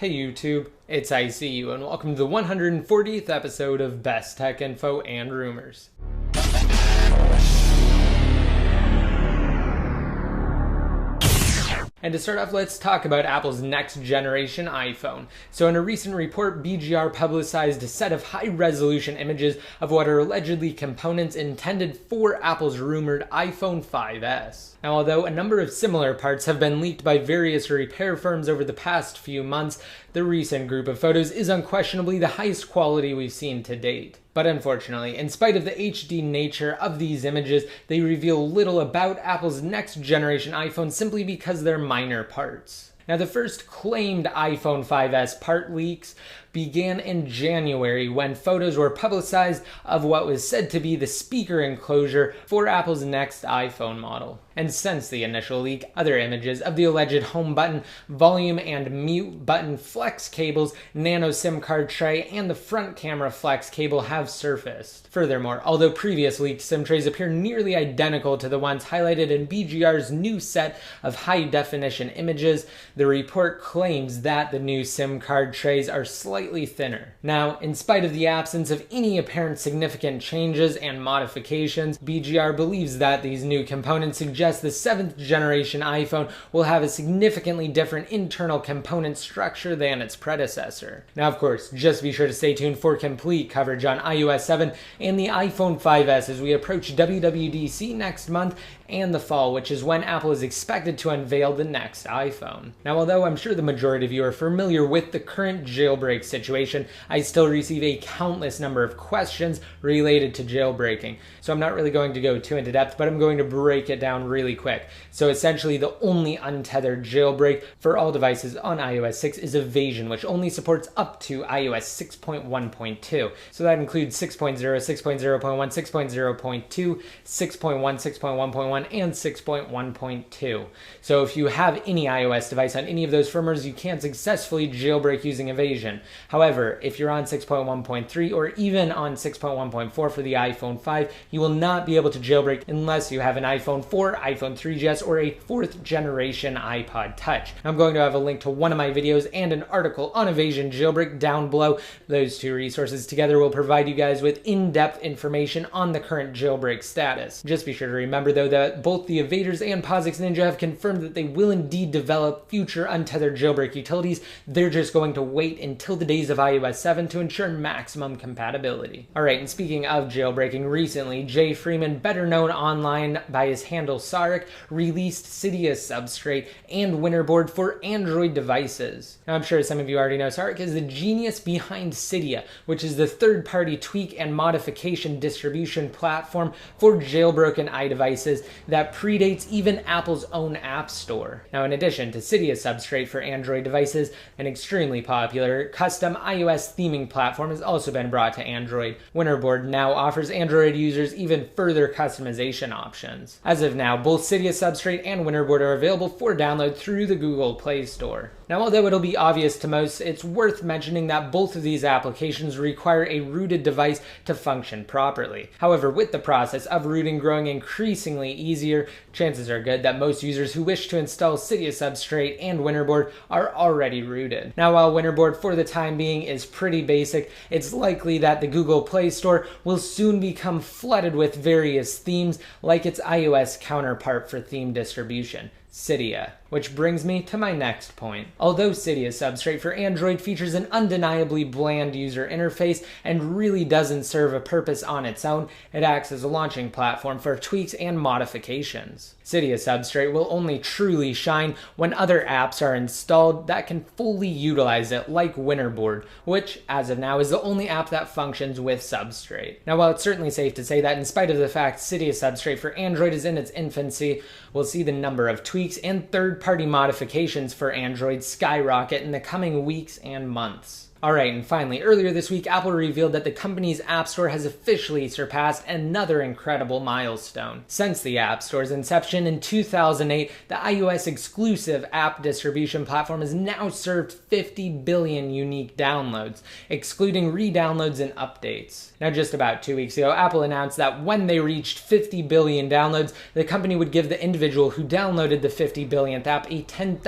Hey YouTube, it's ICU and welcome to the 140th episode of Best Tech Info and Rumors. And to start off, let's talk about Apple's next generation iPhone. So in a recent report, BGR publicized a set of high-resolution images of what are allegedly components intended for Apple's rumored iPhone 5S. Now, although a number of similar parts have been leaked by various repair firms over the past few months, the recent group of photos is unquestionably the highest quality we've seen to date. But unfortunately, in spite of the HD nature of these images, they reveal little about Apple's next generation iPhone simply because they're minor parts. Now, the first claimed iPhone 5S part leaks began in January when photos were publicized of what was said to be the speaker enclosure for Apple's next iPhone model. And since the initial leak, other images of the alleged home button, volume and mute button flex cables, nano SIM card tray, and the front camera flex cable have surfaced. Furthermore, although previous leaked SIM trays appear nearly identical to the ones highlighted in BGR's new set of high-definition images, the report claims that the new SIM card trays are slightly thinner. Now, in spite of the absence of any apparent significant changes and modifications, BGR believes that these new components suggest the 7th generation iPhone will have a significantly different internal component structure than its predecessor. Now, of course, just be sure to stay tuned for complete coverage on iOS 7 and the iPhone 5S as we approach WWDC next month and the fall, which is when Apple is expected to unveil the next iPhone. Now, although I'm sure the majority of you are familiar with the current jailbreak situation, I still receive a countless number of questions related to jailbreaking. So I'm not really going to go too into depth, but I'm going to break it down really quick. So essentially, the only untethered jailbreak for all devices on iOS 6 is Evasion, which only supports up to iOS 6.1.2. So that includes 6.0, 6.0.1, 6.0.2, 6.1, 6.1.1, and 6.1.2. So if you have any iOS device on any of those firmwares, you can successfully jailbreak using Evasion. However, if you're on 6.1.3 or even on 6.1.4 for the iPhone 5, you will not be able to jailbreak unless you have an iPhone 4, iPhone 3GS, or a 4th generation iPod Touch. I'm going to have a link to one of my videos and an article on Evasion jailbreak down below. Those two resources together will provide you guys with in-depth information on the current jailbreak status. Just be sure to remember though that both the Evaders and POSIX Ninja have confirmed that they will indeed develop future untethered jailbreak utilities. They're just going to wait until the days of iOS 7 to ensure maximum compatibility. Alright, and speaking of jailbreaking, recently Jay Freeman, better known online by his handle Sarek, released Cydia substrate and winterboard for Android devices. Now, I'm sure some of you already know Sarek is the genius behind Cydia, which is the third-party tweak and modification distribution platform for jailbroken iDevices that predates even Apple's own App Store. Now, in addition to Cydia substrate for Android devices, an extremely popular custom iOS theming platform has also been brought to Android. Winterboard now offers Android users even further customization options. As of now, both Cydia substrate and winterboard are available for download through the Google Play Store. Now, although it'll be obvious to most, it's worth mentioning that both of these applications require a rooted device to function properly. However, with the process of rooting growing increasingly easier, chances are good that most users who wish to install Cydia substrate and winterboard are already rooted. Now, while winterboard for the time being is pretty basic, it's likely that the Google Play Store will soon become flooded with various themes like its iOS counterpart for theme distribution, Cydia. Which brings me to my next point. Although Cydia substrate for Android features an undeniably bland user interface and really doesn't serve a purpose on its own, it acts as a launching platform for tweaks and modifications. Cydia substrate will only truly shine when other apps are installed that can fully utilize it, like Winterboard, which, as of now, is the only app that functions with substrate. Now, while it's certainly safe to say that in spite of the fact Cydia substrate for Android is in its infancy, we'll see the number of tweaks and third-party modifications for Android skyrocket in the coming weeks and months. Alright, and finally, earlier this week, Apple revealed that the company's App Store has officially surpassed another incredible milestone. Since the App Store's inception in 2008, the iOS exclusive app distribution platform has now served 50 billion unique downloads, excluding re-downloads and updates. Now, just about 2 weeks ago, Apple announced that when they reached 50 billion downloads, the company would give the individual who downloaded the 50 billionth app a $10,000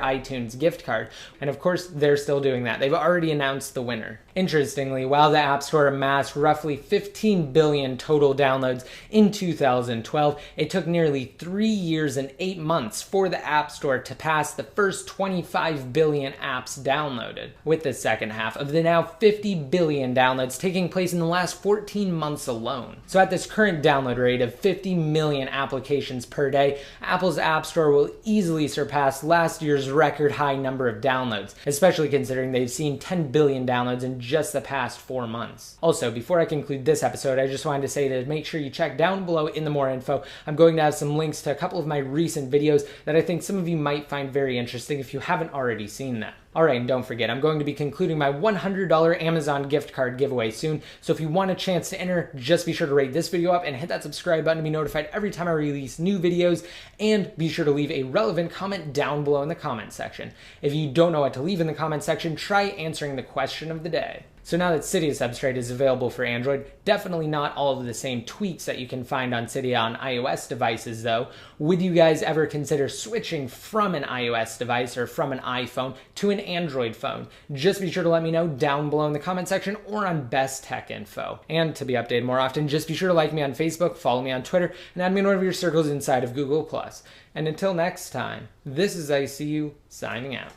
iTunes gift card. And of course, they're still doing that. They've already announced the winner. Interestingly, while the App Store amassed roughly 15 billion total downloads in 2012, it took nearly 3 years and 8 months for the App Store to pass the first 25 billion apps downloaded, with the second half of the now 50 billion downloads taking place in the last 14 months alone. So at this current download rate of 50 million applications per day, Apple's App Store will easily surpass last year's record high number of downloads, especially considering they've seen 10 billion downloads in just the past 4 months. Also, before I conclude this episode, I just wanted to say to make sure you check down below in the more info. I'm going to have some links to a couple of my recent videos that I think some of you might find very interesting if you haven't already seen them. Alright, and don't forget, I'm going to be concluding my $100 Amazon gift card giveaway soon, so if you want a chance to enter, just be sure to rate this video up and hit that subscribe button to be notified every time I release new videos, and be sure to leave a relevant comment down below in the comment section. If you don't know what to leave in the comment section, try answering the question of the day. So now that Cydia Substrate is available for Android, definitely not all of the same tweaks that you can find on Cydia on iOS devices though. Would you guys ever consider switching from an iOS device or from an iPhone to an Android phone? Just be sure to let me know down below in the comment section or on Best Tech Info. And to be updated more often, just be sure to like me on Facebook, follow me on Twitter, and add me in one of your circles inside of Google+. And until next time, this is ICU signing out.